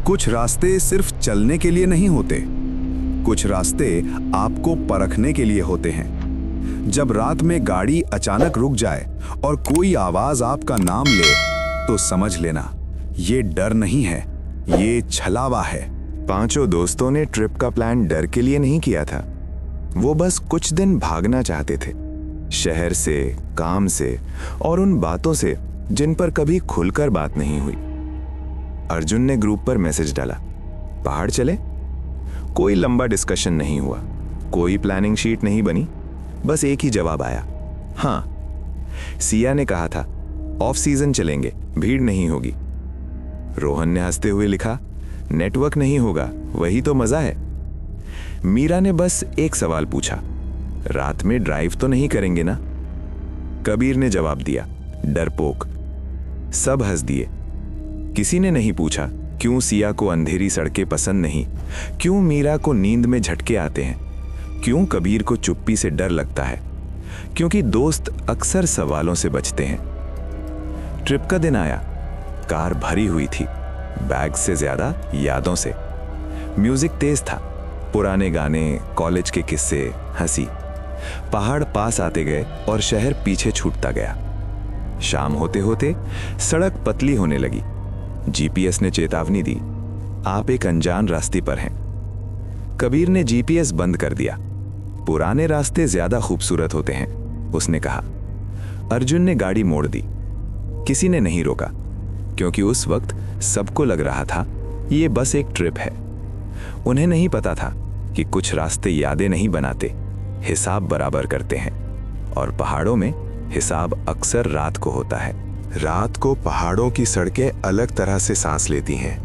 कुछ रास्ते सिर्फ चलने के लिए नहीं होते, कुछ रास्ते आपको परखने के लिए होते हैं। जब रात में गाड़ी अचानक रुक जाए और कोई आवाज आपका नाम ले, तो समझ लेना ये डर नहीं है, ये छलावा है। 5 दोस्तों ने ट्रिप का प्लान डर के लिए नहीं किया था। वो बस कुछ दिन भागना चाहते थे, शहर से, काम से और उन बातों से जिन पर कभी खुलकर बात नहीं हुई। अर्जुन ने ग्रुप पर मैसेज डाला, पहाड़ चले? कोई लंबा डिस्कशन नहीं हुआ, कोई प्लानिंग शीट नहीं बनी, बस एक ही जवाब आया, हाँ। सिया ने कहा था, ऑफ सीजन चलेंगे, भीड़ नहीं होगी। रोहन ने हंसते हुए लिखा, नेटवर्क नहीं होगा, वही तो मजा है। मीरा ने बस एक सवाल पूछा, रात में ड्राइव तो नहीं करेंगे ना? कबीर ने जवाब दिया, डरपोक। सब हंस दिए। किसी ने नहीं पूछा क्यों सिया को अंधेरी सड़कें पसंद नहीं, क्यों मीरा को नींद में झटके आते हैं, क्यों कबीर को चुप्पी से डर लगता है। क्योंकि दोस्त अक्सर सवालों से बचते हैं। ट्रिप का दिन आया, कार भरी हुई थी, बैग से ज्यादा यादों से। म्यूजिक तेज था, पुराने गाने, कॉलेज के किस्से, हंसी। पहाड़ पास आते गए और शहर पीछे छूटता गया। शाम होते होते सड़क पतली होने लगी। जीपीएस ने चेतावनी दी, आप एक अनजान रास्ते पर हैं। कबीर ने जीपीएस बंद कर दिया। पुराने रास्ते ज्यादा खूबसूरत होते हैं, उसने कहा। अर्जुन ने गाड़ी मोड़ दी। किसी ने नहीं रोका, क्योंकि उस वक्त सबको लग रहा था ये बस एक ट्रिप है। उन्हें नहीं पता था कि कुछ रास्ते यादें नहीं बनाते, हिसाब बराबर करते हैं। और पहाड़ों में हिसाब अक्सर रात को होता है। रात को पहाड़ों की सड़कें अलग तरह से सांस लेती हैं।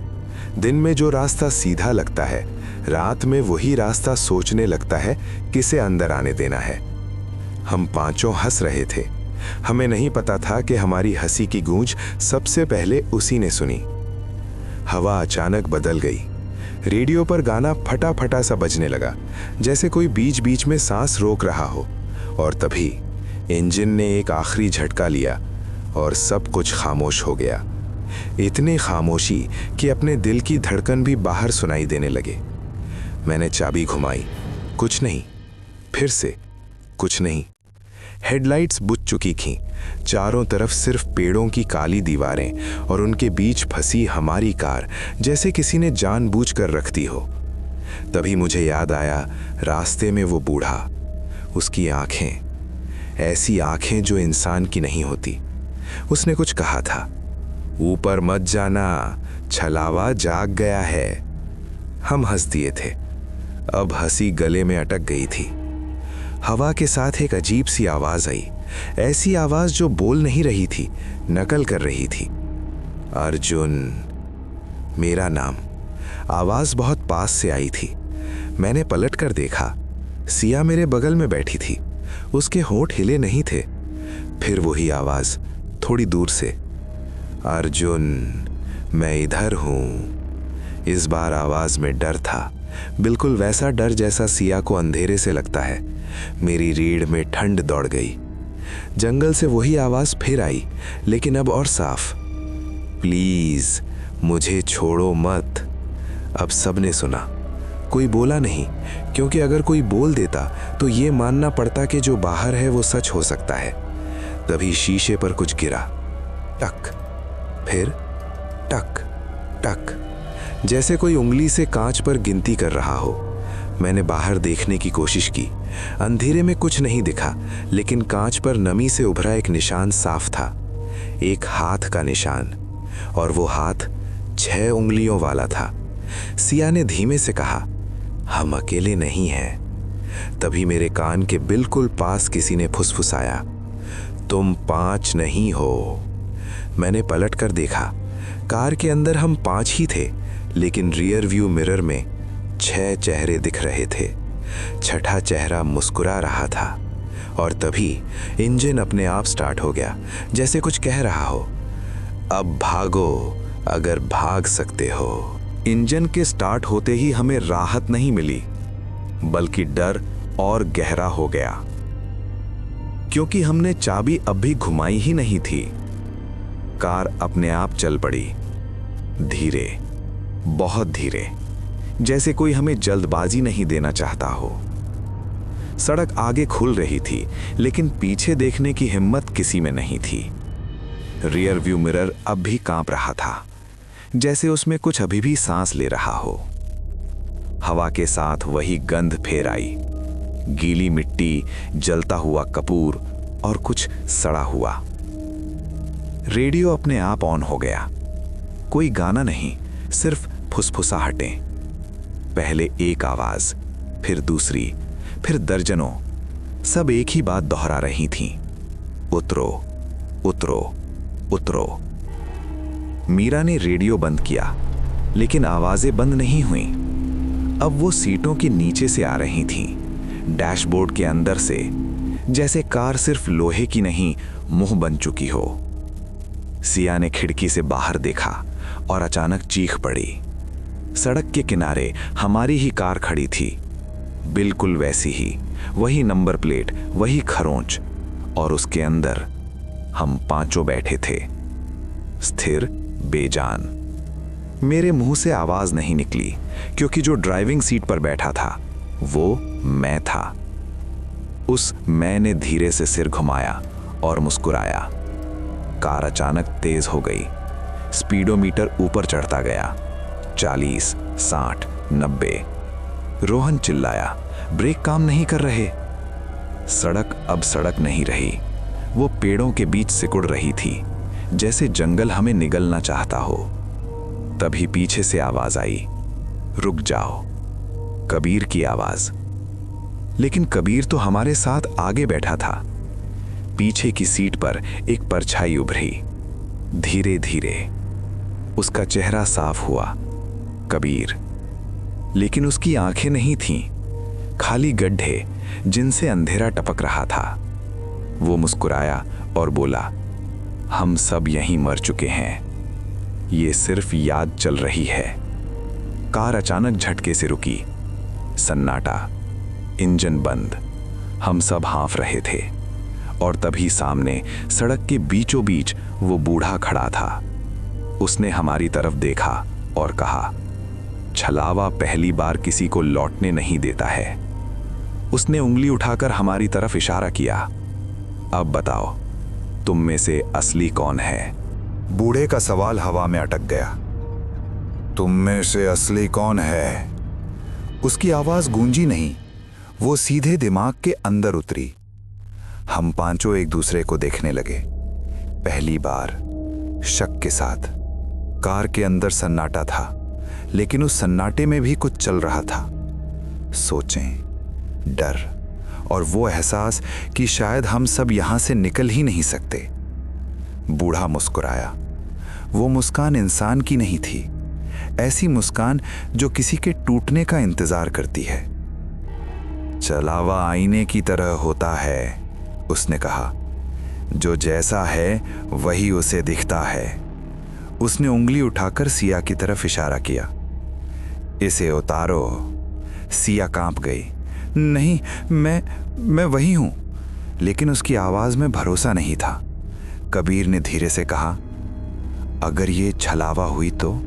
दिन में जो रास्ता सीधा लगता है, रात में वही रास्ता सोचने लगता है किसे अंदर आने देना है। हम 5 हंस रहे थे। हमें नहीं पता था कि हमारी हंसी की गूंज सबसे पहले उसी ने सुनी। हवा अचानक बदल गई। रेडियो पर गाना फटा फटा सा बजने लगा, जैसे कोई बीच बीच में सांस रोक रहा हो। और तभी इंजन ने एक आखिरी झटका लिया और सब कुछ खामोश हो गया। इतनी खामोशी कि अपने दिल की धड़कन भी बाहर सुनाई देने लगे। मैंने चाबी घुमाई, कुछ नहीं। फिर से कुछ नहीं। हेडलाइट्स बुझ चुकी थीं। चारों तरफ सिर्फ पेड़ों की काली दीवारें और उनके बीच फंसी हमारी कार, जैसे किसी ने जानबूझकर रख दी हो। तभी मुझे याद आया, रास्ते में वो बूढ़ा, उसकी आंखें, ऐसी आंखें जो इंसान की नहीं होती। उसने कुछ कहा था, ऊपर मत जाना, छलावा जाग गया है। हम हंस दिए थे। अब हंसी गले में अटक गई थी। हवा के साथ एक अजीब सी आवाज आई, ऐसी आवाज जो बोल नहीं रही थी, नकल कर रही थी। अर्जुन, मेरा नाम। आवाज बहुत पास से आई थी। मैंने पलट कर देखा, सिया मेरे बगल में बैठी थी। उसके होंठ हिले नहीं थे। फिर वही आवाज थोड़ी दूर से, अर्जुन, मैं इधर हूं। इस बार आवाज में डर था, बिल्कुल वैसा डर जैसा सिया को अंधेरे से लगता है। मेरी रीढ़ में ठंड दौड़ गई। जंगल से वही आवाज फिर आई, लेकिन अब और साफ, प्लीज मुझे छोड़ो मत। अब सबने सुना। कोई बोला नहीं, क्योंकि अगर कोई बोल देता तो ये मानना पड़ता कि जो बाहर है वो सच हो सकता है। तभी शीशे पर कुछ गिरा, टक, फिर टक टक, जैसे कोई उंगली से कांच पर गिनती कर रहा हो। मैंने बाहर देखने की कोशिश की। अंधेरे में कुछ नहीं दिखा, लेकिन कांच पर नमी से उभरा एक निशान साफ था, एक हाथ का निशान। और वो हाथ 6 उंगलियों वाला था। सिया ने धीमे से कहा, हम अकेले नहीं हैं। तभी मेरे कान के बिल्कुल पास किसी ने फुसफुसाया, तुम 5 नहीं हो। मैंने पलट कर देखा। कार के अंदर हम 5 ही थे, लेकिन रियर व्यू मिरर में 6 चेहरे दिख रहे थे। छठा चेहरा मुस्कुरा रहा था। और तभी इंजन अपने आप स्टार्ट हो गया, जैसे कुछ कह रहा हो, अब भागो अगर भाग सकते हो। इंजन के स्टार्ट होते ही हमें राहत नहीं मिली, बल्कि डर और गहरा हो गया, क्योंकि हमने चाबी अभी घुमाई ही नहीं थी। कार अपने आप चल पड़ी, धीरे, बहुत धीरे, जैसे कोई हमें जल्दबाजी नहीं देना चाहता हो। सड़क आगे खुल रही थी, लेकिन पीछे देखने की हिम्मत किसी में नहीं थी। रियर व्यू मिरर अब भी कांप रहा था, जैसे उसमें कुछ अभी भी सांस ले रहा हो। हवा के साथ वही गंध फेर आई, गीली मिट्टी, जलता हुआ कपूर और कुछ सड़ा हुआ। रेडियो अपने आप ऑन हो गया। कोई गाना नहीं, सिर्फ फुसफुसाहटें। पहले एक आवाज, फिर दूसरी, फिर दर्जनों, सब एक ही बात दोहरा रही थीं। उतरो, उतरो, उतरो। मीरा ने रेडियो बंद किया, लेकिन आवाजें बंद नहीं हुईं। अब वो सीटों के नीचे से आ रही थीं, डैशबोर्ड के अंदर से, जैसे कार सिर्फ लोहे की नहीं, मुंह बन चुकी हो। सिया ने खिड़की से बाहर देखा और अचानक चीख पड़ी। सड़क के किनारे हमारी ही कार खड़ी थी, बिल्कुल वैसी ही, वही नंबर प्लेट, वही खरोंच, और उसके अंदर हम पांचों बैठे थे, स्थिर, बेजान। मेरे मुंह से आवाज नहीं निकली, क्योंकि जो ड्राइविंग सीट पर बैठा था वो मैं था। उस मैं ने धीरे से सिर घुमाया और मुस्कुराया। कार अचानक तेज हो गई। स्पीडोमीटर ऊपर चढ़ता गया, 40, 60, 90। रोहन चिल्लाया, ब्रेक काम नहीं कर रहे। सड़क अब सड़क नहीं रही, वो पेड़ों के बीच सिकुड़ रही थी, जैसे जंगल हमें निगलना चाहता हो। तभी पीछे से आवाज आई, रुक जाओ। कबीर की आवाज। लेकिन कबीर तो हमारे साथ आगे बैठा था। पीछे की सीट पर एक परछाई उभरी, धीरे धीरे। उसका चेहरा साफ हुआ, कबीर। लेकिन उसकी आंखें नहीं थीं, खाली गड्ढे जिनसे अंधेरा टपक रहा था। वो मुस्कुराया और बोला, हम सब यहीं मर चुके हैं, ये सिर्फ याद चल रही है। कार अचानक झटके से रुकी। सन्नाटा, इंजन बंद। हम सब हाँफ रहे थे, और तभी सामने सड़क के बीचों बीच वो बूढ़ा खड़ा था। उसने हमारी तरफ देखा और कहा, छलावा पहली बार किसी को लौटने नहीं देता है। उसने उंगली उठाकर हमारी तरफ इशारा किया। अब बताओ, तुम में से असली कौन है? बूढ़े का सवाल हवा में अटक गया। तुम में से असली कौन है? उसकी आवाज गूंजी नहीं, वो सीधे दिमाग के अंदर उतरी। हम पांचों एक दूसरे को देखने लगे, पहली बार, शक के साथ। कार के अंदर सन्नाटा था, लेकिन उस सन्नाटे में भी कुछ चल रहा था। सोचें, डर, और वो एहसास कि शायद हम सब यहां से निकल ही नहीं सकते। बूढ़ा मुस्कुराया। वो मुस्कान इंसान की नहीं थी, ऐसी मुस्कान जो किसी के टूटने का इंतजार करती है। चलावा आईने की तरह होता है, उसने कहा। जो जैसा है वही उसे दिखता है। उसने उंगली उठाकर सिया की तरफ इशारा किया। इसे उतारो। सिया कांप गई। नहीं, मैं वही हूं। लेकिन उसकी आवाज में भरोसा नहीं था। कबीर ने धीरे से कहा, अगर ये छलावा हुई तो?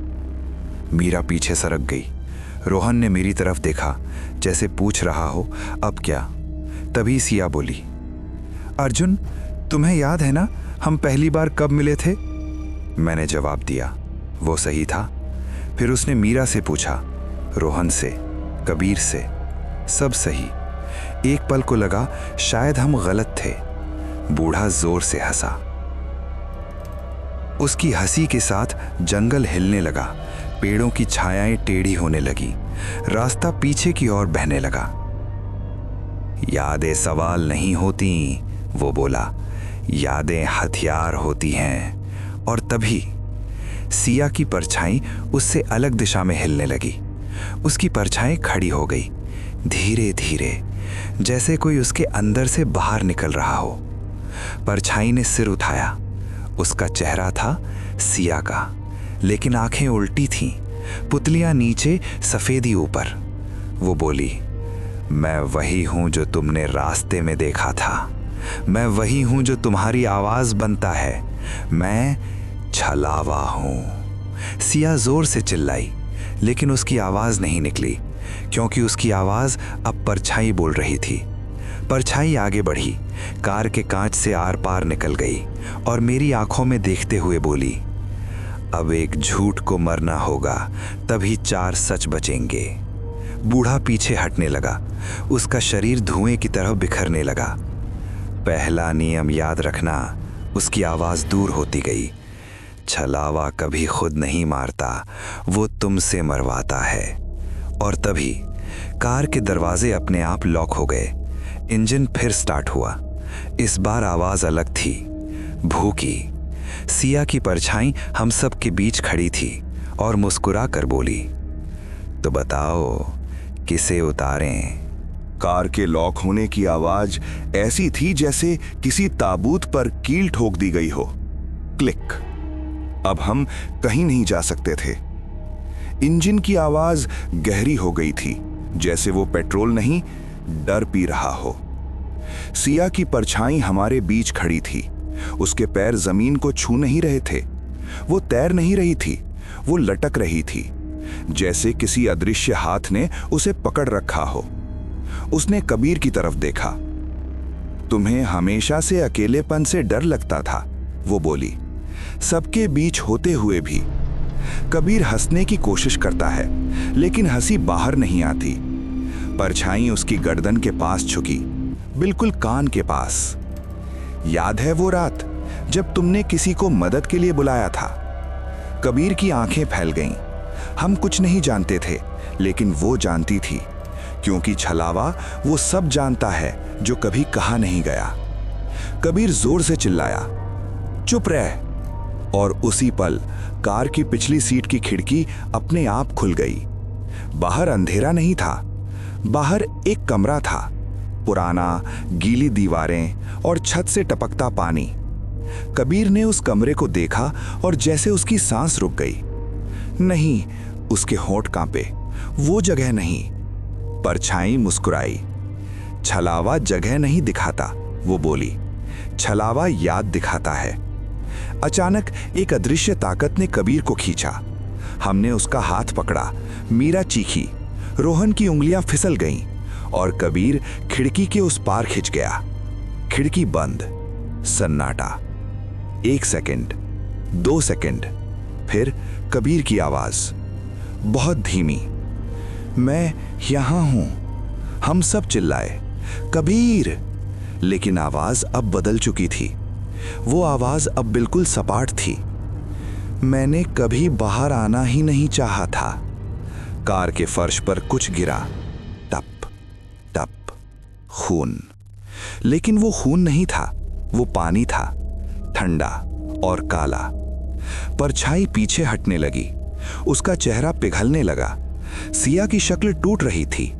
मीरा पीछे सरक गई। रोहन ने मेरी तरफ देखा, जैसे पूछ रहा हो, अब क्या? तभी सिया बोली, अर्जुन, तुम्हें याद है ना हम पहली बार कब मिले थे? मैंने जवाब दिया, वो सही था। फिर उसने मीरा से पूछा, रोहन से, कबीर से, सब सही। एक पल को लगा शायद हम गलत थे। बूढ़ा जोर से हंसा। उसकी हंसी के साथ जंगल हिलने लगा, पेड़ों की छायाएं टेढ़ी होने लगी, रास्ता पीछे की ओर बहने लगा। यादें सवाल नहीं होती, वो बोला, यादें हथियार होती हैं। और तभी सिया की परछाई उससे अलग दिशा में हिलने लगी। उसकी परछाई खड़ी हो गई, धीरे धीरे, जैसे कोई उसके अंदर से बाहर निकल रहा हो। परछाई ने सिर उठाया। उसका चेहरा था सिया का, लेकिन आंखें उल्टी थीं, पुतलियां नीचे, सफेदी ऊपर। वो बोली, मैं वही हूं जो तुमने रास्ते में देखा था। मैं वही हूं जो तुम्हारी आवाज बनता है। मैं छलावा हूं। सिया जोर से चिल्लाई, लेकिन उसकी आवाज़ नहीं निकली, क्योंकि उसकी आवाज़ अब परछाई बोल रही थी। परछाई आगे बढ़ी, कार के कांच से आर पार निकल गई और मेरी आंखों में देखते हुए बोली, अब एक झूठ को मरना होगा, तभी 4 सच बचेंगे। बूढ़ा पीछे हटने लगा, उसका शरीर धुएं की तरह बिखरने लगा। पहला नियम याद रखना। उसकी आवाज़ दूर होती गई। छलावा कभी खुद नहीं मारता, वो तुमसे मरवाता है। और तभी कार के दरवाजे अपने आप लॉक हो गए। इंजन फिर स्टार्ट हुआ। इस बार आवाज़ अलग थी, भूखी। सिया की परछाई हम सब के बीच खड़ी थी और मुस्कुरा कर बोली, तो बताओ किसे उतारें? कार के लॉक होने की आवाज ऐसी थी जैसे किसी ताबूत पर कील ठोक दी गई हो। क्लिक। अब हम कहीं नहीं जा सकते थे। इंजन की आवाज गहरी हो गई थी, जैसे वो पेट्रोल नहीं, डर पी रहा हो। सिया की परछाई हमारे बीच खड़ी थी। उसके पैर जमीन को छू नहीं रहे थे। वो तैर नहीं रही थी, वो लटक रही थी, जैसे किसी अदृश्य हाथ ने उसे पकड़ रखा हो। उसने कबीर की तरफ देखा। तुम्हें हमेशा से अकेलेपन से डर लगता था, वो बोली, सबके बीच होते हुए भी। कबीर हंसने की कोशिश करता है, लेकिन हंसी बाहर नहीं आती। परछाई उसकी गर्दन के पास झुकी, बिल्कुल कान के पास। याद है वो रात जब तुमने किसी को मदद के लिए बुलाया था? कबीर की आंखें फैल गईं। हम कुछ नहीं जानते थे, लेकिन वो जानती थी, क्योंकि छलावा वो सब जानता है जो कभी कहा नहीं गया। कबीर जोर से चिल्लाया, चुप रह। और उसी पल कार की पिछली सीट की खिड़की अपने आप खुल गई। बाहर अंधेरा नहीं था, बाहर एक कमरा था, पुराना, गीली दीवारें और छत से टपकता पानी। कबीर ने उस कमरे को देखा और जैसे उसकी सांस रुक गई। नहीं, उसके होंठ कांपे। वो जगह नहीं। परछाई मुस्कुराई। छलावा जगह नहीं दिखाता, वो बोली, छलावा याद दिखाता है। अचानक एक अदृश्य ताकत ने कबीर को खींचा। हमने उसका हाथ पकड़ा। मीरा चीखी, रोहन की उंगलियां फिसल गईं और कबीर खिड़की के उस पार खिंच गया। खिड़की बंद। सन्नाटा। 1 सेकंड, 2 सेकंड, फिर कबीर की आवाज, बहुत धीमी, मैं यहां हूं। हम सब चिल्लाए, कबीर। लेकिन आवाज अब बदल चुकी थी। वो आवाज अब बिल्कुल सपाट थी। मैंने कभी बाहर आना ही नहीं चाहा था। कार के फर्श पर कुछ गिरा, टप टप, खून। लेकिन वो खून नहीं था, वो पानी था, ठंडा और काला। परछाई पीछे हटने लगी। उसका चेहरा पिघलने लगा। सिया की शक्ल टूट रही थी।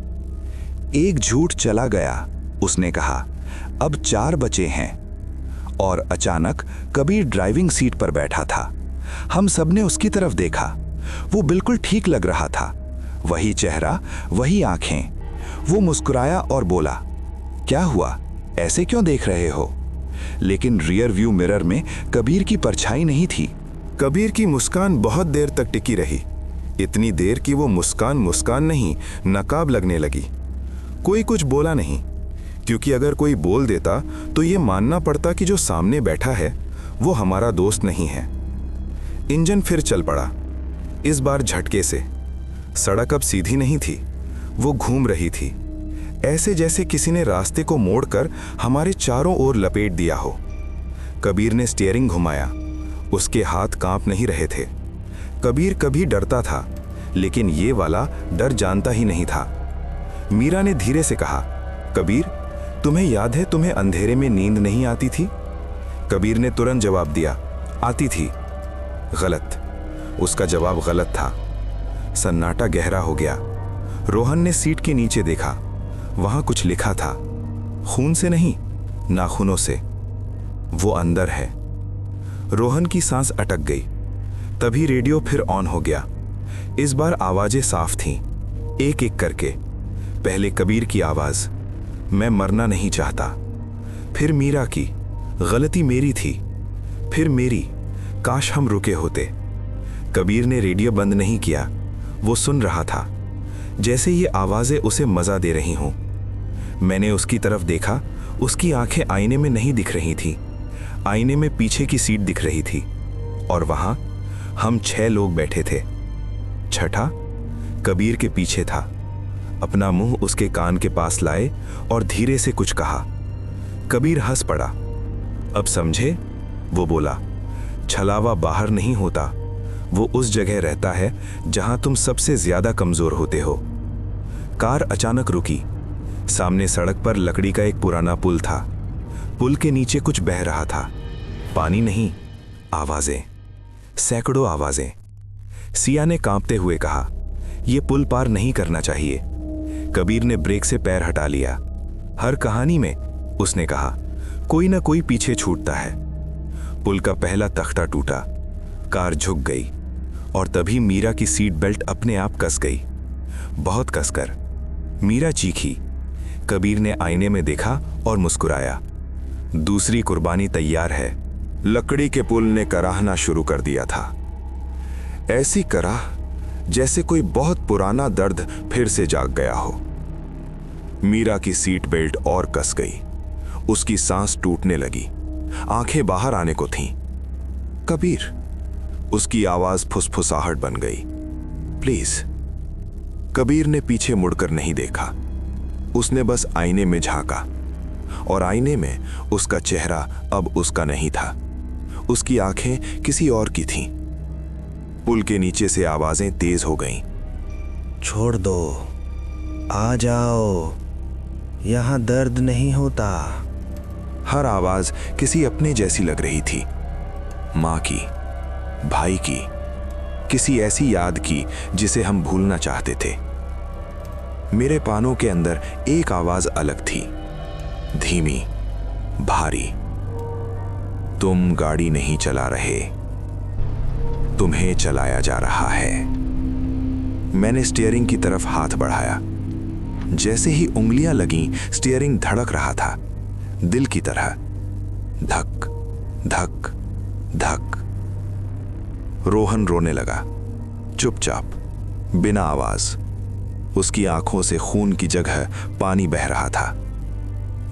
एक झूठ चला गया, उसने कहा, अब 4 बचे हैं। और अचानक कबीर ड्राइविंग सीट पर बैठा था। हम सबने उसकी तरफ देखा। वो बिल्कुल ठीक लग रहा था। वही चेहरा, वही आंखें। वो मुस्कुराया और बोला, क्या हुआ, ऐसे क्यों देख रहे हो? लेकिन रियर व्यू मिरर में कबीर की परछाई नहीं थी। कबीर की मुस्कान बहुत देर तक टिकी रही, इतनी देर कि वो मुस्कान मुस्कान नहीं, नकाब लगने लगी। कोई कुछ बोला नहीं, क्योंकि अगर कोई बोल देता तो ये मानना पड़ता कि जो सामने बैठा है वो हमारा दोस्त नहीं है। इंजन फिर चल पड़ा, इस बार झटके से। सड़क अब सीधी नहीं थी, वो घूम रही थी, ऐसे जैसे किसी ने रास्ते को मोड़कर हमारे चारों ओर लपेट दिया हो। कबीर ने स्टीयरिंग घुमाया, उसके हाथ कांप नहीं रहे थे। कबीर कभी डरता था, लेकिन ये वाला डर जानता ही नहीं था। मीरा ने धीरे से कहा, कबीर, तुम्हें याद है तुम्हें अंधेरे में नींद नहीं आती थी? कबीर ने तुरंत जवाब दिया, आती थी। गलत। उसका जवाब गलत था। सन्नाटा गहरा हो गया। रोहन ने सीट के नीचे देखा, वहां कुछ लिखा था, खून से नहीं, नाखूनों से। वो अंदर है। रोहन की सांस अटक गई। तभी रेडियो फिर ऑन हो गया। इस बार आवाजें साफ थीं, एक एक करके। पहले कबीर की आवाज, मैं मरना नहीं चाहता। फिर मीरा की, गलती मेरी थी। फिर मेरी, काश हम रुके होते। कबीर ने रेडियो बंद नहीं किया, वो सुन रहा था, जैसे ये आवाजें उसे मजा दे रही हों। मैंने उसकी तरफ देखा, उसकी आंखें आईने में नहीं दिख रही थी, आईने में पीछे की सीट दिख रही थी, और वहां हम 6 लोग बैठे थे। छठा कबीर के पीछे था। अपना मुंह उसके कान के पास लाए और धीरे से कुछ कहा। कबीर हंस पड़ा। अब समझे? वो बोला, छलावा बाहर नहीं होता, वो उस जगह रहता है जहां तुम सबसे ज्यादा कमजोर होते हो। कार अचानक रुकी। सामने सड़क पर लकड़ी का एक पुराना पुल था। पुल के नीचे कुछ बह रहा था। पानी नहीं, आवाजें, सैकड़ों आवाजें। सिया ने कांपते हुए कहा, यह पुल पार नहीं करना चाहिए। कबीर ने ब्रेक से पैर हटा लिया। हर कहानी में, उसने कहा, कोई ना कोई पीछे छूटता है। पुल का पहला तख्ता टूटा, कार झुक गई, और तभी मीरा की सीट बेल्ट अपने आप कस गई, बहुत कसकर। मीरा चीखी। कबीर ने आईने में देखा और मुस्कुराया। दूसरी कुर्बानी तैयार है। लकड़ी के पुल ने कराहना शुरू कर दिया था। ऐसी कराह जैसे कोई बहुत पुराना दर्द फिर से जाग गया हो। मीरा की सीट बेल्ट और कस गई। उसकी सांस टूटने लगी, आंखें बाहर आने को थीं। कबीर, उसकी आवाज फुसफुसाहट बन गई। प्लीज। कबीर ने पीछे मुड़कर नहीं देखा। उसने बस आईने में झांका, और आईने में उसका चेहरा अब उसका नहीं था। उसकी आंखें किसी और की थीं। पुल के नीचे से आवाजें तेज हो गईं। छोड़ दो, आ जाओ, यहां दर्द नहीं होता। हर आवाज किसी अपने जैसी लग रही थी। मां की, भाई की, किसी ऐसी याद की जिसे हम भूलना चाहते थे। मेरे पानों के अंदर एक आवाज अलग थी, धीमी, भारी। तुम गाड़ी नहीं चला रहे, तुम्हें चलाया जा रहा है। मैंने स्टीयरिंग की तरफ हाथ बढ़ाया। जैसे ही उंगलियां लगीं, स्टीयरिंग धड़क रहा था, दिल की तरह। धक धक धक। रोहन रोने लगा, चुपचाप, बिना आवाज। उसकी आंखों से खून की जगह पानी बह रहा था,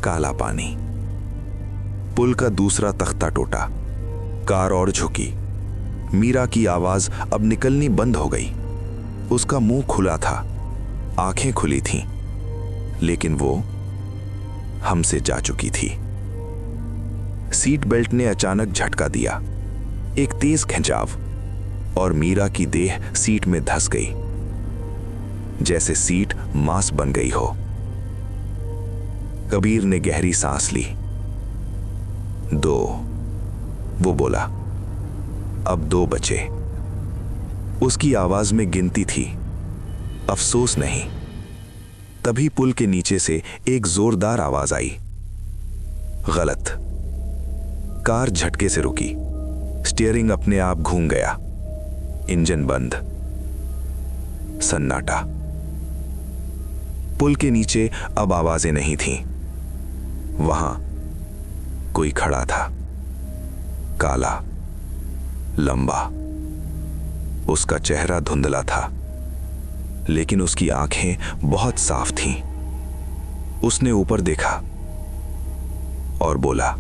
काला पानी। पुल का दूसरा तख्ता टूटा, कार और झुकी। मीरा की आवाज अब निकलनी बंद हो गई। उसका मुंह खुला था, आंखें खुली थीं, लेकिन वो हमसे जा चुकी थी। सीट बेल्ट ने अचानक झटका दिया, एक तेज खिंचाव, और मीरा की देह सीट में धंस गई, जैसे सीट मांस बन गई हो। कबीर ने गहरी सांस ली। 2, वो बोला, अब 2 बचे। उसकी आवाज में गिनती थी, अफसोस नहीं। तभी पुल के नीचे से एक जोरदार आवाज आई। गलत। कार झटके से रुकी, स्टीयरिंग अपने आप घूम गया, इंजन बंद, सन्नाटा। पुल के नीचे अब आवाजें नहीं थीं। वहां कोई खड़ा था, काला, लंबा। उसका चेहरा धुंधला था, लेकिन उसकी आंखें बहुत साफ थीं। उसने ऊपर देखा और बोला,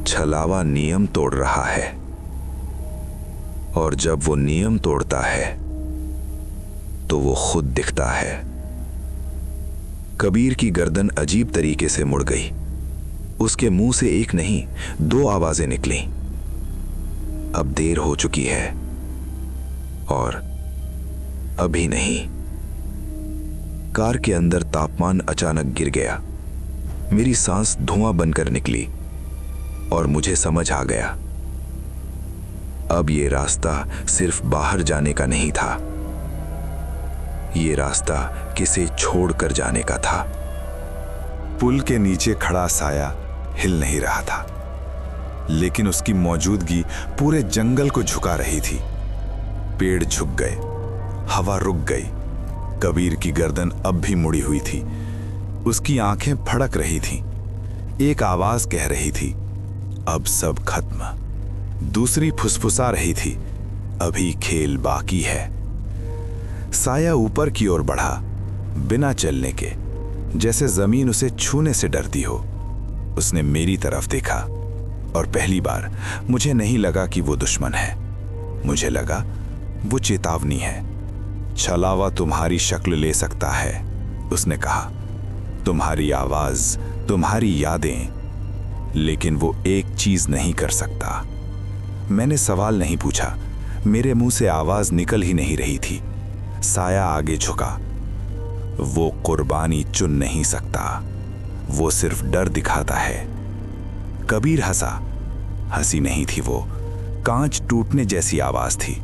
छलावा नियम तोड़ रहा है, और जब वो नियम तोड़ता है तो वो खुद दिखता है। कबीर की गर्दन अजीब तरीके से मुड़ गई। उसके मुंह से एक नहीं 2 आवाजें निकलीं। अब देर हो चुकी है, और अभी नहीं। कार के अंदर तापमान अचानक गिर गया। मेरी सांस धुआं बनकर निकली, और मुझे समझ आ गया, अब ये रास्ता सिर्फ बाहर जाने का नहीं था, ये रास्ता किसे छोड़कर जाने का था। पुल के नीचे खड़ा साया हिल नहीं रहा था, लेकिन उसकी मौजूदगी पूरे जंगल को झुका रही थी। पेड़ झुक गए, हवा रुक गई। कबीर की गर्दन अब भी मुड़ी हुई थी। उसकी आंखें फड़क रही थीं। एक आवाज कह रही थी, अब सब खत्म। दूसरी फुसफुसा रही थी, अभी खेल बाकी है। साया ऊपर की ओर बढ़ा, बिना चलने के, जैसे जमीन उसे छूने से डरती हो। उसने मेरी तरफ देखा और पहली बार मुझे नहीं लगा कि वो दुश्मन है। मुझे लगा वो चेतावनी है। छलावा तुम्हारी शक्ल ले सकता है, उसने कहा, तुम्हारी आवाज, तुम्हारी यादें, लेकिन वो एक चीज नहीं कर सकता। मैंने सवाल नहीं पूछा, मेरे मुंह से आवाज निकल ही नहीं रही थी। साया आगे झुका। वो कुर्बानी चुन नहीं सकता, वो सिर्फ डर दिखाता है। कबीर हंसा। हंसी नहीं थी वो, कांच टूटने जैसी आवाज थी।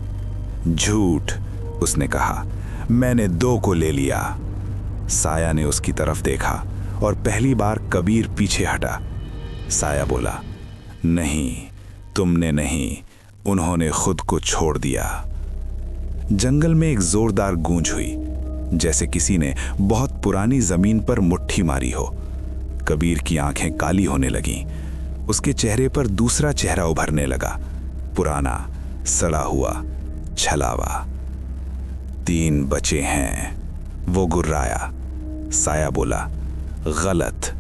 झूठ, उसने कहा, मैंने 2 को ले लिया। साया ने उसकी तरफ देखा और पहली बार कबीर पीछे हटा। साया बोला, नहीं, तुमने नहीं, उन्होंने खुद को छोड़ दिया। जंगल में एक जोरदार गूंज हुई, जैसे किसी ने बहुत पुरानी जमीन पर मुट्ठी मारी हो। कबीर की आंखें काली होने लगीं। उसके चेहरे पर दूसरा चेहरा उभरने लगा, पुराना, सड़ा हुआ, छलावा। 3 बचे हैं, वो गुर्राया। साया बोला, गलत,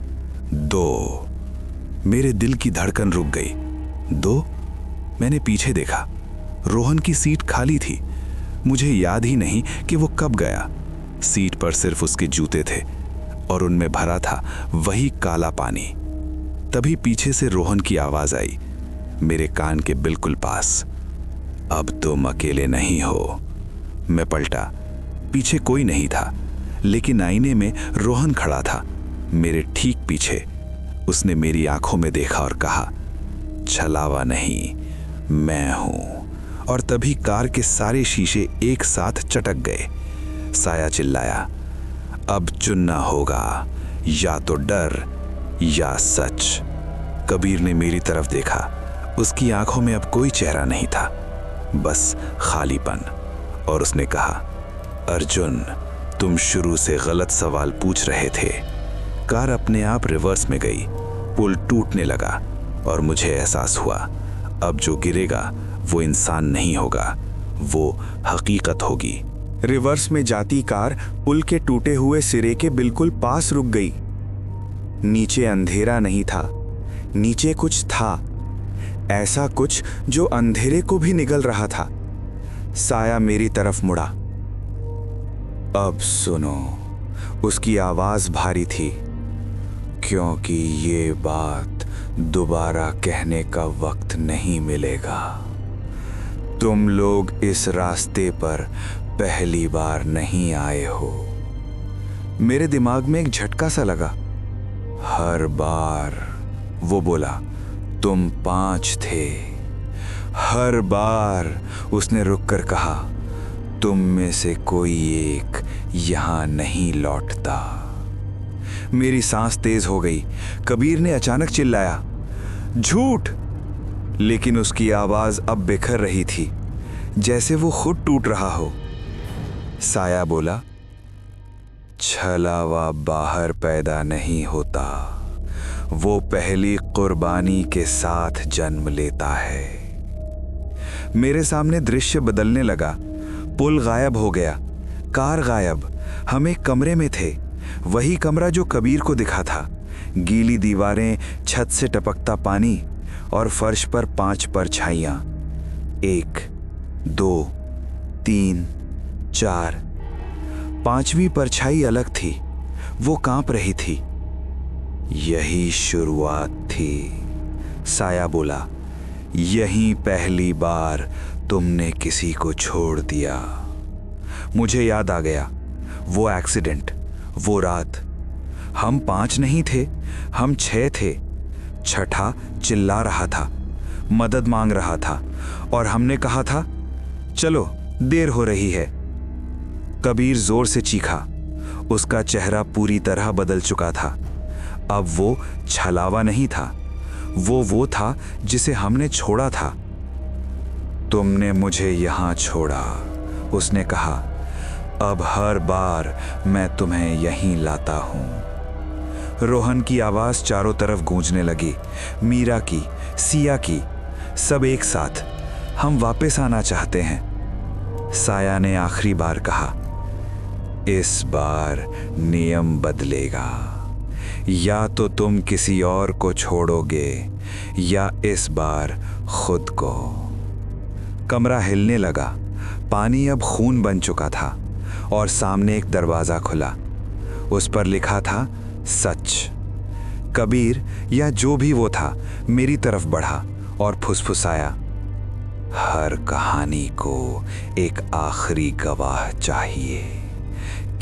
2। मेरे दिल की धड़कन रुक गई। 2? मैंने पीछे देखा। रोहन की सीट खाली थी। मुझे याद ही नहीं कि वो कब गया। सीट पर सिर्फ उसके जूते थे और उनमें भरा था वही काला पानी। तभी पीछे से रोहन की आवाज आई, मेरे कान के बिल्कुल पास, अब तुम अकेले नहीं हो। मैं पलटा। पीछे कोई नहीं था, लेकिन आईने में रोहन खड़ा था, मेरे ठीक पीछे। उसने मेरी आंखों में देखा और कहा, छलावा नहीं, मैं हूं। और तभी कार के सारे शीशे एक साथ चटक गए। साया चिल्लाया, अब चुनना होगा, या तो डर या सच। कबीर ने मेरी तरफ देखा। उसकी आंखों में अब कोई चेहरा नहीं था, बस खालीपन। और उसने कहा, अर्जुन, तुम शुरू से गलत सवाल पूछ रहे थे। कार अपने आप रिवर्स में गई। पुल टूटने लगा और मुझे एहसास हुआ, अब जो गिरेगा वो इंसान नहीं होगा, वो हकीकत होगी। रिवर्स में जाती कार पुल के टूटे हुए सिरे के बिल्कुल पास रुक गई। नीचे अंधेरा नहीं था, नीचे कुछ था, ऐसा कुछ जो अंधेरे को भी निगल रहा था। साया मेरी तरफ मुड़ा। अब सुनो, उसकी आवाज भारी थी, क्योंकि ये बात दोबारा कहने का वक्त नहीं मिलेगा। तुम लोग इस रास्ते पर पहली बार नहीं आए हो। मेरे दिमाग में एक झटका सा लगा। हर बार, वो बोला, तुम 5 थे। हर बार, उसने रुककर कहा, तुम में से कोई एक यहां नहीं लौटता। मेरी सांस तेज हो गई। कबीर ने अचानक चिल्लाया, झूठ! लेकिन उसकी आवाज अब बिखर रही थी, जैसे वो खुद टूट रहा हो। साया बोला, छलावा बाहर पैदा नहीं होता, वो पहली कुर्बानी के साथ जन्म लेता है। मेरे सामने दृश्य बदलने लगा। पुल गायब हो गया, कार गायब। हम एक कमरे में थे, वही कमरा जो कबीर को दिखा था। गीली दीवारें, छत से टपकता पानी और फर्श पर 5 परछाइयां। 1, 2, 3, 4। 5वीं परछाई अलग थी, वो कांप रही थी। यही शुरुआत थी, साया बोला। यही पहली बार तुमने किसी को छोड़ दिया। मुझे याद आ गया, वो एक्सीडेंट, वो रात। हम 5 नहीं थे, हम 6 थे। छठा चिल्ला रहा था, मदद मांग रहा था, और हमने कहा था, चलो, देर हो रही है। कबीर जोर से चीखा। उसका चेहरा पूरी तरह बदल चुका था। अब वो छलावा नहीं था, वो था जिसे हमने छोड़ा था। तुमने मुझे यहां छोड़ा, उसने कहा। अब हर बार मैं तुम्हें यहीं लाता हूं। रोहन की आवाज चारों तरफ गूंजने लगी, मीरा की, सिया की, सब एक साथ। हम वापस आना चाहते हैं। साया ने आखिरी बार कहा, इस बार नियम बदलेगा। या तो तुम किसी और को छोड़ोगे या इस बार खुद को। कमरा हिलने लगा। पानी अब खून बन चुका था और सामने एक दरवाजा खुला। उस पर लिखा था सच। कबीर या जो भी वो था मेरी तरफ बढ़ा और फुसफुसाया, हर कहानी को एक आखिरी गवाह चाहिए।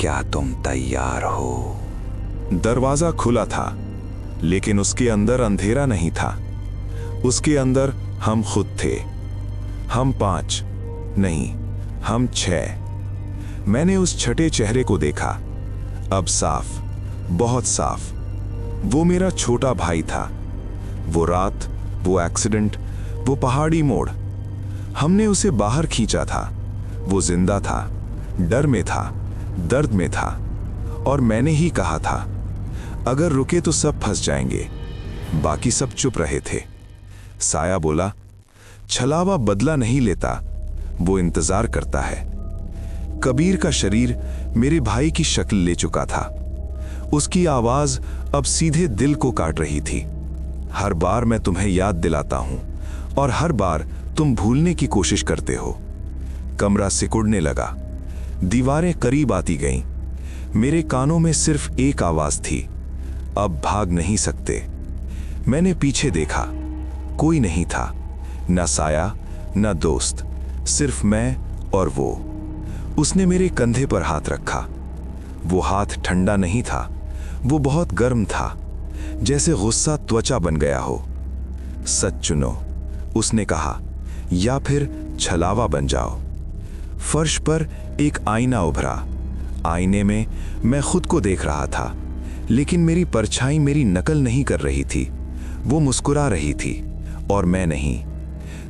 क्या तुम तैयार हो? दरवाजा खुला था, लेकिन उसके अंदर अंधेरा नहीं था। उसके अंदर हम खुद थे। हम 5 नहीं, हम 6। मैंने उस छठे चेहरे को देखा, अब साफ, बहुत साफ। वो मेरा छोटा भाई था। वो रात, वो एक्सीडेंट, वो पहाड़ी मोड़, हमने उसे बाहर खींचा था। वो जिंदा था, डर में था, दर्द में था, और मैंने ही कहा था अगर रुके तो सब फंस जाएंगे। बाकी सब चुप रहे थे। साया बोला, छलावा बदला नहीं लेता, वो इंतजार करता है। कबीर का शरीर मेरे भाई की शक्ल ले चुका था। उसकी आवाज अब सीधे दिल को काट रही थी। हर बार मैं तुम्हें याद दिलाता हूं और हर बार तुम भूलने की कोशिश करते हो। कमरा सिकुड़ने लगा। दीवारें करीब आती गईं। मेरे कानों में सिर्फ एक आवाज थी, अब भाग नहीं सकते। मैंने पीछे देखा, कोई नहीं था, न साया न दोस्त, सिर्फ मैं और वो। उसने मेरे कंधे पर हाथ रखा। वो हाथ ठंडा नहीं था, वो बहुत गर्म था, जैसे गुस्सा त्वचा बन गया हो। सच चुनो, उसने कहा, या फिर छलावा बन जाओ। फर्श पर एक आईना उभरा। आईने में मैं खुद को देख रहा था, लेकिन मेरी परछाई मेरी नकल नहीं कर रही थी। वो मुस्कुरा रही थी और मैं नहीं।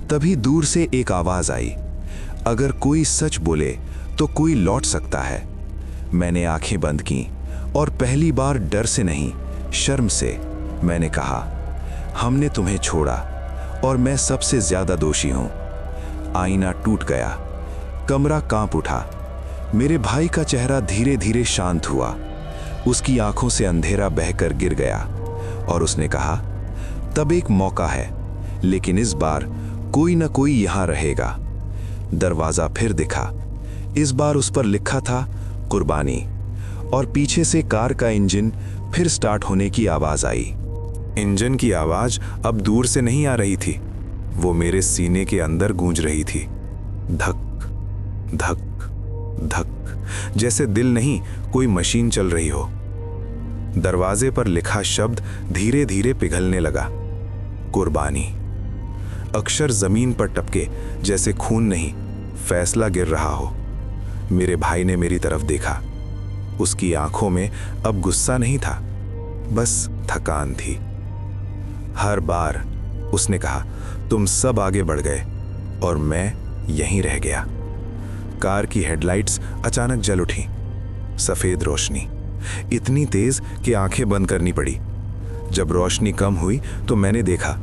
तभी दूर से एक आवाज आई, अगर कोई सच बोले तो कोई लौट सकता है। मैंने आंखें बंद की और पहली बार डर से नहीं, शर्म से मैंने कहा, हमने तुम्हें छोड़ा और मैं सबसे ज्यादा दोषी हूं। आईना टूट गया। कमरा कांप उठा। मेरे भाई का चेहरा धीरे धीरे शांत हुआ। उसकी आंखों से अंधेरा बहकर गिर गया और उसने कहा, तब एक मौका है, लेकिन इस बार कोई न कोई यहां रहेगा। दरवाजा फिर दिखा। इस बार उस पर लिखा था कुर्बानी, और पीछे से कार का इंजन फिर स्टार्ट होने की आवाज आई। इंजन की आवाज अब दूर से नहीं आ रही थी, वो मेरे सीने के अंदर गूंज रही थी। धक धक धक, जैसे दिल नहीं कोई मशीन चल रही हो। दरवाजे पर लिखा शब्द धीरे धीरे पिघलने लगा, कुर्बानी। अक्षर जमीन पर टपके, जैसे खून नहीं, फैसला गिर रहा हो। मेरे भाई ने मेरी तरफ देखा। उसकी आंखों में अब गुस्सा नहीं था, बस थकान थी। हर बार उसने कहा, तुम सब आगे बढ़ गए और मैं यहीं रह गया। कार की हेडलाइट्स अचानक जल उठी। सफेद रोशनी, इतनी तेज कि आंखें बंद करनी पड़ी। जब रोशनी कम हुई तो मैंने देखा,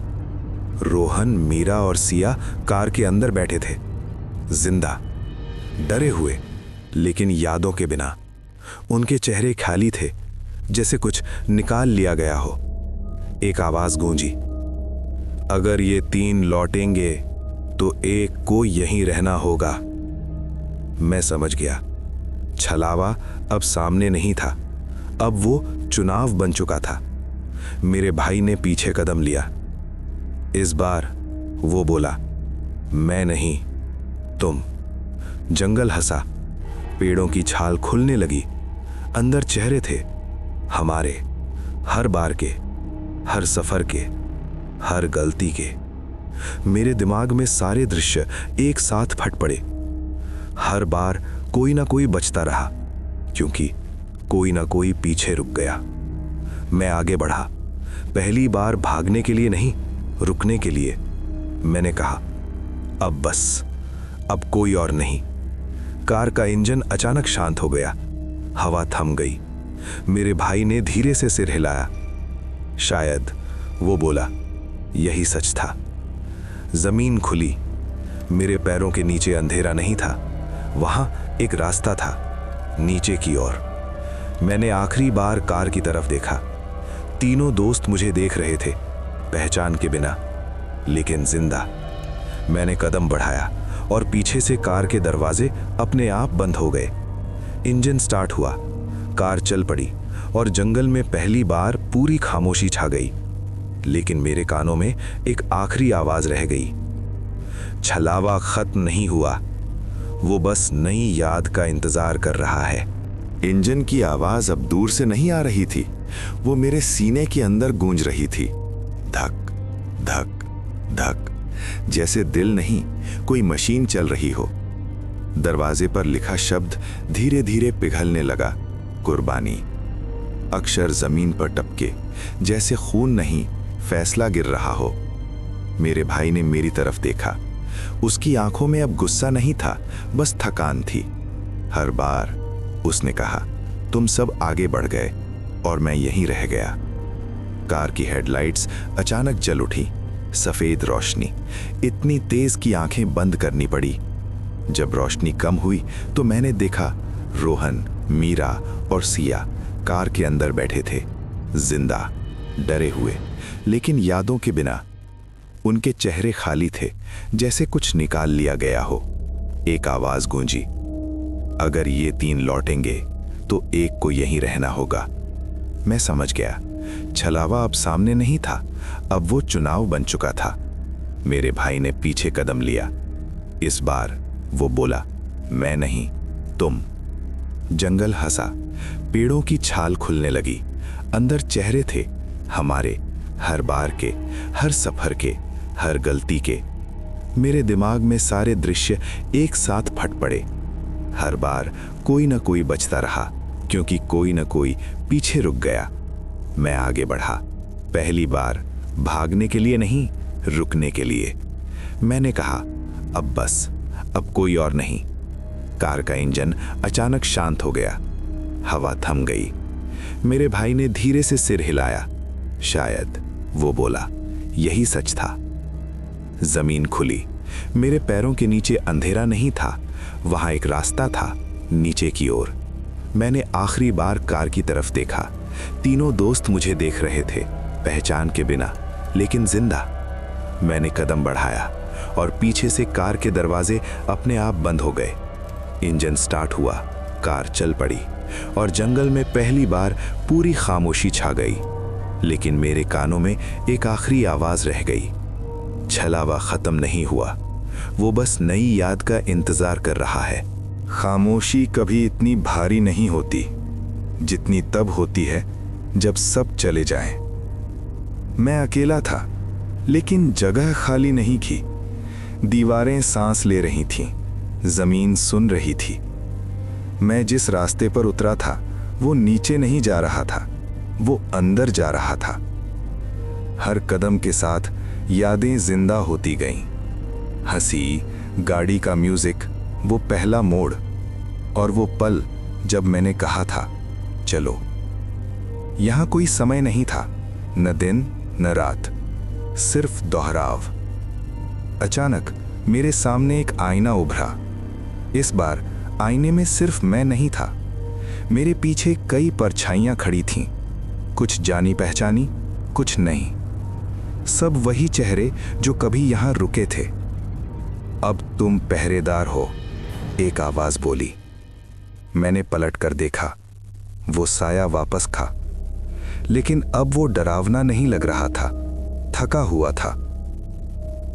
रोहन, मीरा और सिया कार के अंदर बैठे थे, जिंदा, डरे हुए, लेकिन यादों के बिना। उनके चेहरे खाली थे, जैसे कुछ निकाल लिया गया हो। एक आवाज गूंजी, अगर ये 3 लौटेंगे तो एक को यहीं रहना होगा। मैं समझ गया, छलावा अब सामने नहीं था, अब वो चुनाव बन चुका था। मेरे भाई ने पीछे कदम लिया। इस बार वो बोला, मैं नहीं, तुम। जंगल हंसा। पेड़ों की छाल खुलने लगी। अंदर चेहरे थे, हमारे, हर बार के, हर सफर के, हर गलती के। मेरे दिमाग में सारे दृश्य एक साथ फट पड़े। हर बार कोई ना कोई बचता रहा, क्योंकि कोई ना कोई पीछे रुक गया। मैं आगे बढ़ा, पहली बार भागने के लिए नहीं, रुकने के लिए। मैंने कहा, अब बस, अब कोई और नहीं। कार का इंजन अचानक शांत हो गया। हवा थम गई। मेरे भाई ने धीरे से सिर हिलाया। शायद वो बोला, यही सच था। जमीन खुली। मेरे पैरों के नीचे अंधेरा नहीं था, वहां एक रास्ता था, नीचे की ओर। मैंने आखिरी बार कार की तरफ देखा। तीनों दोस्त मुझे देख रहे थे, पहचान के बिना, लेकिन जिंदा। मैंने कदम बढ़ाया और पीछे से कार के दरवाजे अपने आप बंद हो गए। इंजन स्टार्ट हुआ, कार चल पड़ी और जंगल में पहली बार पूरी खामोशी छा गई। लेकिन मेरे कानों में एक आखिरी आवाज रह गई। छलावा खत्म नहीं हुआ, वो बस नई याद का इंतजार कर रहा है। इंजन की आवाज अब दूर से नहीं आ रही थी, वो मेरे सीने के अंदर गूंज रही थी। धक धक धक, जैसे दिल नहीं कोई मशीन चल रही हो। दरवाजे पर लिखा शब्द धीरे धीरे पिघलने लगा, कुर्बानी। अक्षर जमीन पर टपके, जैसे खून नहीं फैसला गिर रहा हो। मेरे भाई ने मेरी तरफ देखा। उसकी आंखों में अब गुस्सा नहीं था, बस थकान थी। हर बार उसने कहा, तुम सब आगे बढ़ गए और मैं यहीं रह गया। कार की हेडलाइट्स अचानक जल उठी, सफेद रोशनी, इतनी तेज कि आंखें बंद करनी पड़ी। जब रोशनी कम हुई तो मैंने देखा रोहन, मीरा और सिया कार के अंदर बैठे थे, जिंदा, डरे हुए, लेकिन यादों के बिना। उनके चेहरे खाली थे, जैसे कुछ निकाल लिया गया हो। एक आवाज गूंजी, अगर ये तीन लौटेंगे तो एक को यहीं रहना होगा। मैं समझ गया, छलावा अब सामने नहीं था, अब वो चुनाव बन चुका था। मेरे भाई ने पीछे कदम लिया। इस बार वो बोला, मैं नहीं, तुम। जंगल हंसा, पेड़ों की छाल खुलने लगी। अंदर चेहरे थे हमारे, हर बार के, हर सफर के, हर गलती के। मेरे दिमाग में सारे दृश्य एक साथ फट पड़े। हर बार कोई ना कोई बचता रहा, क्योंकि कोई ना कोई पीछे रुक गया। मैं आगे बढ़ा, पहली बार भागने के लिए नहीं, रुकने के लिए। मैंने कहा, अब बस, अब कोई और नहीं। कार का इंजन अचानक शांत हो गया, हवा थम गई। मेरे भाई ने धीरे से सिर हिलाया। शायद वो बोला, यही सच था। जमीन खुली, मेरे पैरों के नीचे अंधेरा नहीं था, वहां एक रास्ता था, नीचे की ओर। मैंने आखिरी बार कार की तरफ देखा। तीनों दोस्त मुझे देख रहे थे, पहचान के बिना, लेकिन जिंदा। मैंने कदम बढ़ाया और पीछे से कार के दरवाजे अपने आप बंद हो गए। इंजन स्टार्ट हुआ, कार चल पड़ी और जंगल में पहली बार पूरी खामोशी छा गई। लेकिन मेरे कानों में एक आखिरी आवाज रह गई। छलावा खत्म नहीं हुआ, वो बस नई याद का इंतजार कर रहा है। खामोशी कभी इतनी भारी नहीं होती जितनी तब होती है जब सब चले जाएं। मैं अकेला था, लेकिन जगह खाली नहीं थी। दीवारें सांस ले रही थीं, जमीन सुन रही थी। मैं जिस रास्ते पर उतरा था वो नीचे नहीं जा रहा था, वो अंदर जा रहा था। हर कदम के साथ यादें जिंदा होती गईं। हंसी, गाड़ी का म्यूजिक, वो पहला मोड़ और वो पल जब मैंने कहा था, चलो। यहां कोई समय नहीं था, न दिन न रात, सिर्फ दोहराव। अचानक मेरे सामने एक आईना उभरा। इस बार आईने में सिर्फ मैं नहीं था, मेरे पीछे कई परछाइयां खड़ी थीं, कुछ जानी पहचानी, कुछ नहीं। सब वही चेहरे जो कभी यहां रुके थे। अब तुम पहरेदार हो, एक आवाज बोली। मैंने पलट कर देखा, वो साया वापस खा, लेकिन अब वो डरावना नहीं लग रहा था, थका हुआ था।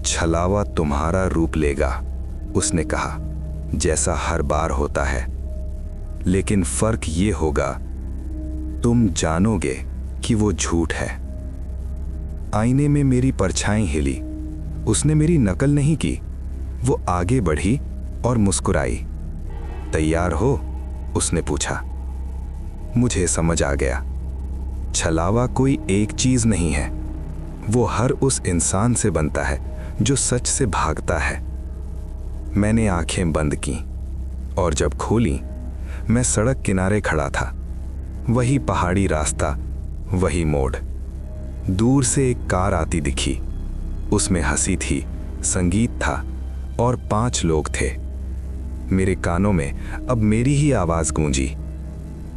छलावा तुम्हारा रूप लेगा, उसने कहा, जैसा हर बार होता है। लेकिन फर्क ये होगा, तुम जानोगे कि वो झूठ है। आईने में मेरी परछाई हिली। उसने मेरी नकल नहीं की, वो आगे बढ़ी और मुस्कुराई। तैयार हो? उसने पूछा। मुझे समझ आ गया, छलावा कोई एक चीज नहीं है, वो हर उस इंसान से बनता है जो सच से भागता है। मैंने आंखें बंद की और जब खोली, मैं सड़क किनारे खड़ा था। वही पहाड़ी रास्ता, वही मोड़। दूर से एक कार आती दिखी, उसमें हंसी थी, संगीत था और 5 लोग थे। मेरे कानों में अब मेरी ही आवाज गूंजी,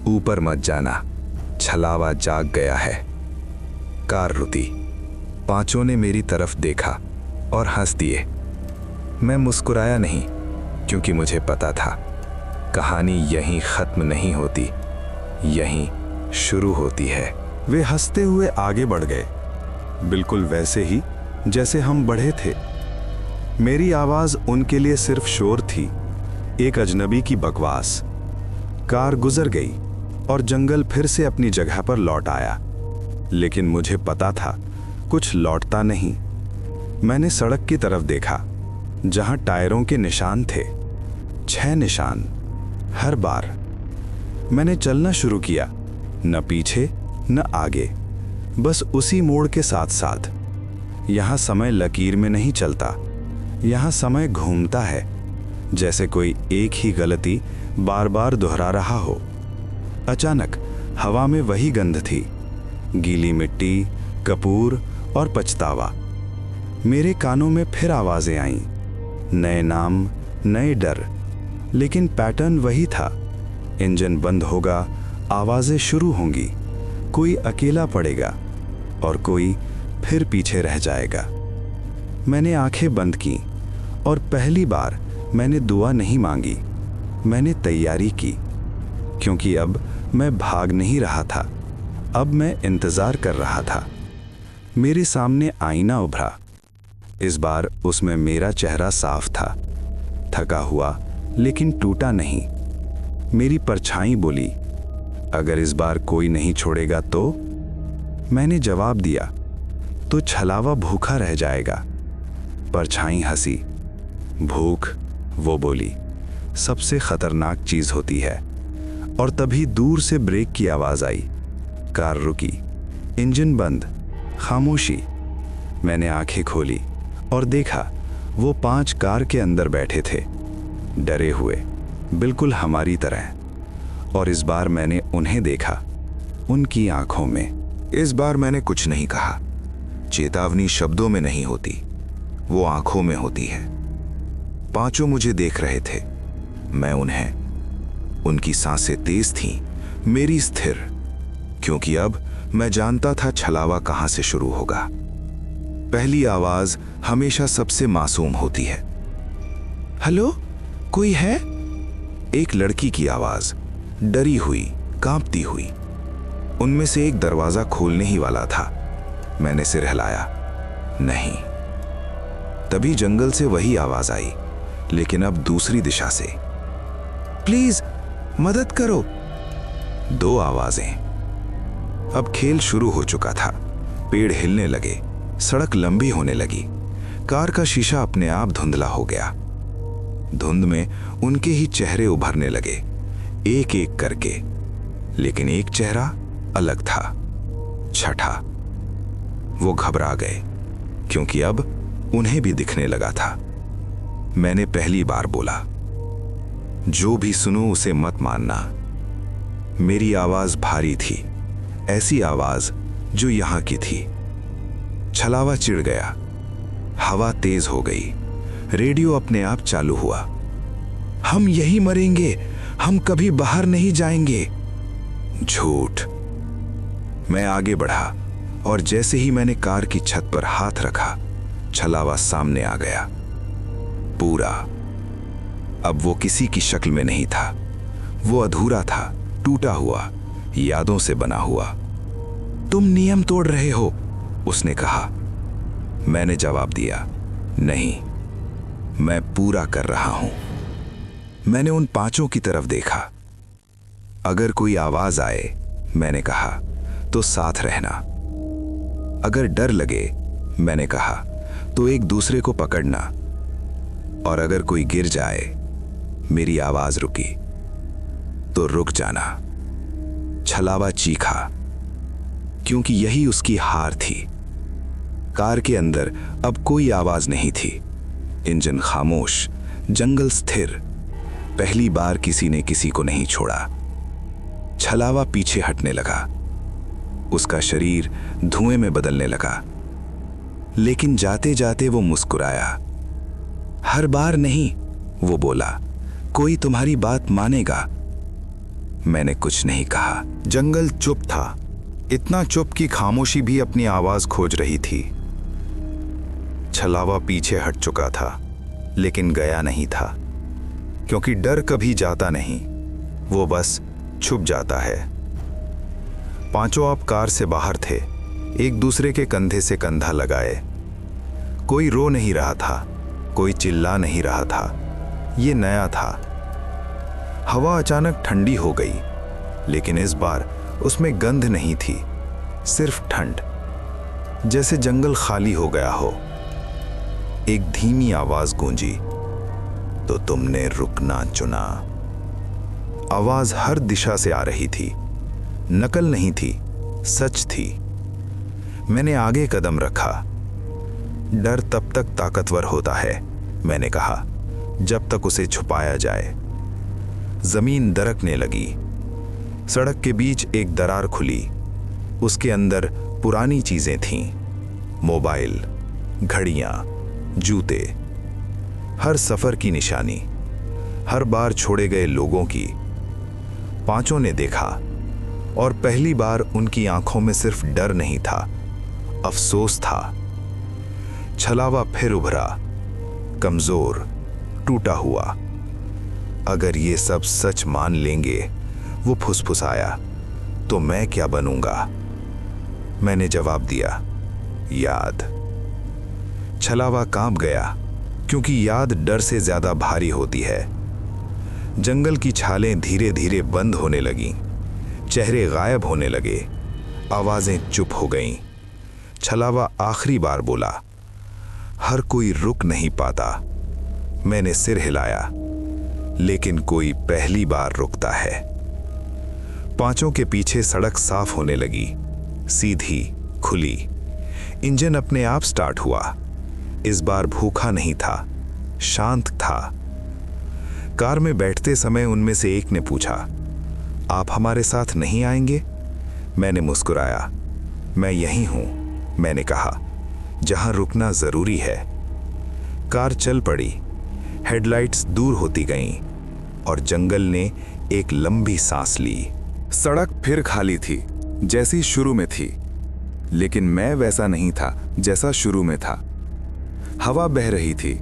ऊपर मत जाना, छलावा जाग गया है। कार रुकी। पांचों ने मेरी तरफ देखा और हंस दिए। मैं मुस्कुराया नहीं, क्योंकि मुझे पता था कहानी यहीं खत्म नहीं होती, यहीं शुरू होती है। वे हंसते हुए आगे बढ़ गए, बिल्कुल वैसे ही जैसे हम बढ़े थे। मेरी आवाज उनके लिए सिर्फ शोर थी, एक अजनबी की बकवास। कार गुजर गई और जंगल फिर से अपनी जगह पर लौट आया, लेकिन मुझे पता था कुछ लौटता नहीं। मैंने सड़क की तरफ देखा, जहां टायरों के निशान थे, 6 निशान, हर बार। मैंने चलना शुरू किया, न पीछे न आगे, बस उसी मोड़ के साथ साथ। यहां समय लकीर में नहीं चलता, यहां समय घूमता है, जैसे कोई एक ही गलती बार बार दोहरा रहा हो। अचानक हवा में वही गंध थी, गीली मिट्टी, कपूर और पछतावा। मेरे कानों में फिर आवाजें आईं, नए नाम, नए डर, लेकिन पैटर्न वही था। इंजन बंद होगा, आवाजें शुरू होंगी, कोई अकेला पड़ेगा और कोई फिर पीछे रह जाएगा। मैंने आंखें बंद की और पहली बार मैंने दुआ नहीं मांगी, मैंने तैयारी की, क्योंकि अब मैं भाग नहीं रहा था, अब मैं इंतजार कर रहा था। मेरे सामने आईना उभरा। इस बार उसमें मेरा चेहरा साफ था, थका हुआ लेकिन टूटा नहीं। मेरी परछाई बोली, अगर इस बार कोई नहीं छोड़ेगा तो? मैंने जवाब दिया, तो छलावा भूखा रह जाएगा। परछाई हंसी। भूख, वो बोली, सबसे खतरनाक चीज होती है। और तभी दूर से ब्रेक की आवाज आई। कार रुकी, इंजन बंद, खामोशी। मैंने आंखें खोली और देखा वो 5 कार के अंदर बैठे थे, डरे हुए, बिल्कुल हमारी तरह। और इस बार मैंने उन्हें देखा, उनकी आंखों में। इस बार मैंने कुछ नहीं कहा। चेतावनी शब्दों में नहीं होती, वो आंखों में होती है। पांचों मुझे देख रहे थे, मैं उन्हें। उनकी सांसें तेज थीं, मेरी स्थिर, क्योंकि अब मैं जानता था छलावा कहां से शुरू होगा। पहली आवाज हमेशा सबसे मासूम होती है। हेलो, कोई है? एक लड़की की आवाज, डरी हुई, कांपती हुई। उनमें से एक दरवाजा खोलने ही वाला था। मैंने सिर हिलाया, नहीं। तभी जंगल से वही आवाज आई, लेकिन अब दूसरी दिशा से। प्लीज मदद करो। 2 आवाजें। अब खेल शुरू हो चुका था। पेड़ हिलने लगे, सड़क लंबी होने लगी, कार का शीशा अपने आप धुंधला हो गया। धुंध में उनके ही चेहरे उभरने लगे, एक एक करके। लेकिन एक चेहरा अलग था, छठा। वो घबरा गए, क्योंकि अब उन्हें भी दिखने लगा था। मैंने पहली बार बोला, जो भी सुनो उसे मत मानना। मेरी आवाज भारी थी, ऐसी आवाज जो यहां की थी। छलावा चिढ़ गया, हवा तेज हो गई, रेडियो अपने आप चालू हुआ। हम यही मरेंगे, हम कभी बाहर नहीं जाएंगे। झूठ। मैं आगे बढ़ा और जैसे ही मैंने कार की छत पर हाथ रखा, छलावा सामने आ गया, पूरा। अब वो किसी की शक्ल में नहीं था, वो अधूरा था, टूटा हुआ, यादों से बना हुआ। तुम नियम तोड़ रहे हो, उसने कहा। मैंने जवाब दिया, नहीं, मैं पूरा कर रहा हूं। मैंने उन 5 की तरफ देखा। अगर कोई आवाज आए, मैंने कहा, तो साथ रहना। अगर डर लगे, मैंने कहा, तो एक दूसरे को पकड़ना। और अगर कोई गिर जाए, मेरी आवाज रुकी, तो रुक जाना। छलावा चीखा, क्योंकि यही उसकी हार थी। कार के अंदर अब कोई आवाज नहीं थी, इंजन खामोश, जंगल स्थिर। पहली बार किसी ने किसी को नहीं छोड़ा। छलावा पीछे हटने लगा, उसका शरीर धुएं में बदलने लगा। लेकिन जाते जाते वो मुस्कुराया। हर बार नहीं, वो बोला, कोई तुम्हारी बात मानेगा। मैंने कुछ नहीं कहा। जंगल चुप था, इतना चुप कि खामोशी भी अपनी आवाज खोज रही थी। छलावा पीछे हट चुका था, लेकिन गया नहीं था, क्योंकि डर कभी जाता नहीं, वो बस छुप जाता है। पांचों आप कार से बाहर थे, एक दूसरे के कंधे से कंधा लगाए। कोई रो नहीं रहा था, कोई चिल्ला नहीं रहा था। ये नया था। हवा अचानक ठंडी हो गई, लेकिन इस बार उसमें गंध नहीं थी, सिर्फ ठंड, जैसे जंगल खाली हो गया हो। एक धीमी आवाज गूंजी, तो तुमने रुकना चुना। आवाज हर दिशा से आ रही थी, नकल नहीं थी, सच थी। मैंने आगे कदम रखा। डर तब तक ताकतवर होता है, मैंने कहा, जब तक उसे छुपाया जाए। जमीन दरकने लगी। सड़क के बीच एक दरार खुली। उसके अंदर पुरानी चीजें थीं, मोबाइल, घड़ियां, जूते, हर सफर की निशानी, हर बार छोड़े गए लोगों की। पांचों ने देखा, और पहली बार उनकी आंखों में सिर्फ डर नहीं था, अफसोस था। छलावा फिर उभरा, कमजोर, टूटा हुआ। अगर ये सब सच मान लेंगे, वो फुसफुसाया, तो मैं क्या बनूंगा? मैंने जवाब दिया, याद। छलावा कांप गया, क्योंकि याद डर से ज्यादा भारी होती है। जंगल की छालें धीरे धीरे बंद होने लगीं, चेहरे गायब होने लगे, आवाजें चुप हो गईं। छलावा आखिरी बार बोला, हर कोई रुक नहीं पाता। मैंने सिर हिलाया, लेकिन कोई पहली बार रुकता है। पांचों के पीछे सड़क साफ होने लगी, सीधी, खुली। इंजन अपने आप स्टार्ट हुआ। इस बार भूखा नहीं था, शांत था। कार में बैठते समय उनमें से एक ने पूछा, आप हमारे साथ नहीं आएंगे? मैंने मुस्कुराया, मैं यहीं हूं, मैंने कहा, जहां रुकना जरूरी है। कार चल पड़ी। हेडलाइट्स दूर होती गईं, और जंगल ने एक लंबी सांस ली। सड़क फिर खाली थी, जैसी शुरू में थी, लेकिन मैं वैसा नहीं था जैसा शुरू में था। हवा बह रही थी,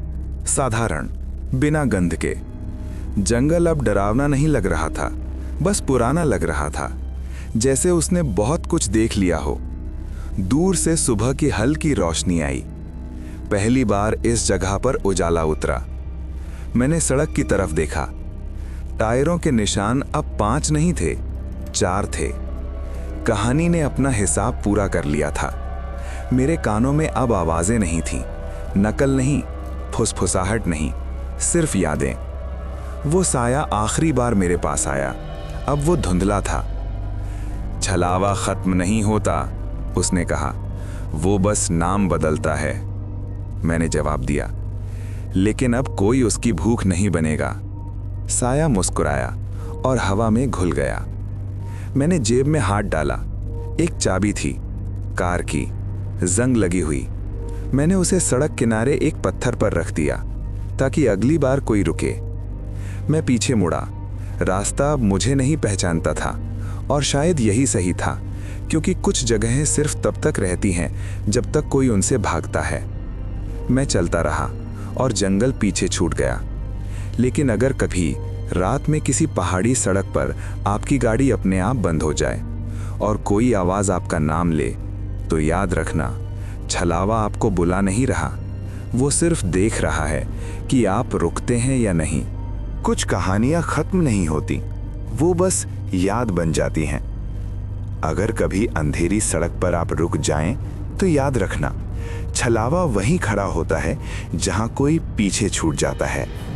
साधारण, बिना गंध के। जंगल अब डरावना नहीं लग रहा था, बस पुराना लग रहा था, जैसे उसने बहुत कुछ देख लिया हो। दूर से सुबह की हल्की रोशनी आई। पहली बार इस जगह पर उजाला उतरा। मैंने सड़क की तरफ देखा। टायरों के निशान अब 5 नहीं थे, 4 थे। कहानी ने अपना हिसाब पूरा कर लिया था। मेरे कानों में अब आवाजें नहीं थीं, नकल नहीं, फुसफुसाहट नहीं, सिर्फ यादें। वो साया आखिरी बार मेरे पास आया, अब वो धुंधला था। छलावा खत्म नहीं होता, उसने कहा, वो बस नाम बदलता है। मैंने जवाब दिया, लेकिन अब कोई उसकी भूख नहीं बनेगा। साया मुस्कुराया और हवा में घुल गया। मैंने जेब में हाथ डाला। एक चाबी थी, कार की, जंग लगी हुई। मैंने उसे सड़क किनारे एक पत्थर पर रख दिया, ताकि अगली बार कोई रुके। मैं पीछे मुड़ा। रास्ता अब मुझे नहीं पहचानता था, और शायद यही सही था, क्योंकि कुछ जगहें सिर्फ तब तक रहती हैं जब तक कोई उनसे भागता है। मैं चलता रहा, और जंगल पीछे छूट गया। लेकिन अगर कभी रात में किसी पहाड़ी सड़क पर आपकी गाड़ी अपने आप बंद हो जाए और कोई आवाज आपका नाम ले, तो याद रखना, छलावा आपको बुला नहीं रहा, वो सिर्फ देख रहा है कि आप रुकते हैं या नहीं। कुछ कहानियां खत्म नहीं होती, वो बस याद बन जाती हैं। अगर कभी अंधेरी सड़क पर आप रुक जाएं, तो याद रखना, छलावा वहीं खड़ा होता है जहां कोई पीछे छूट जाता है।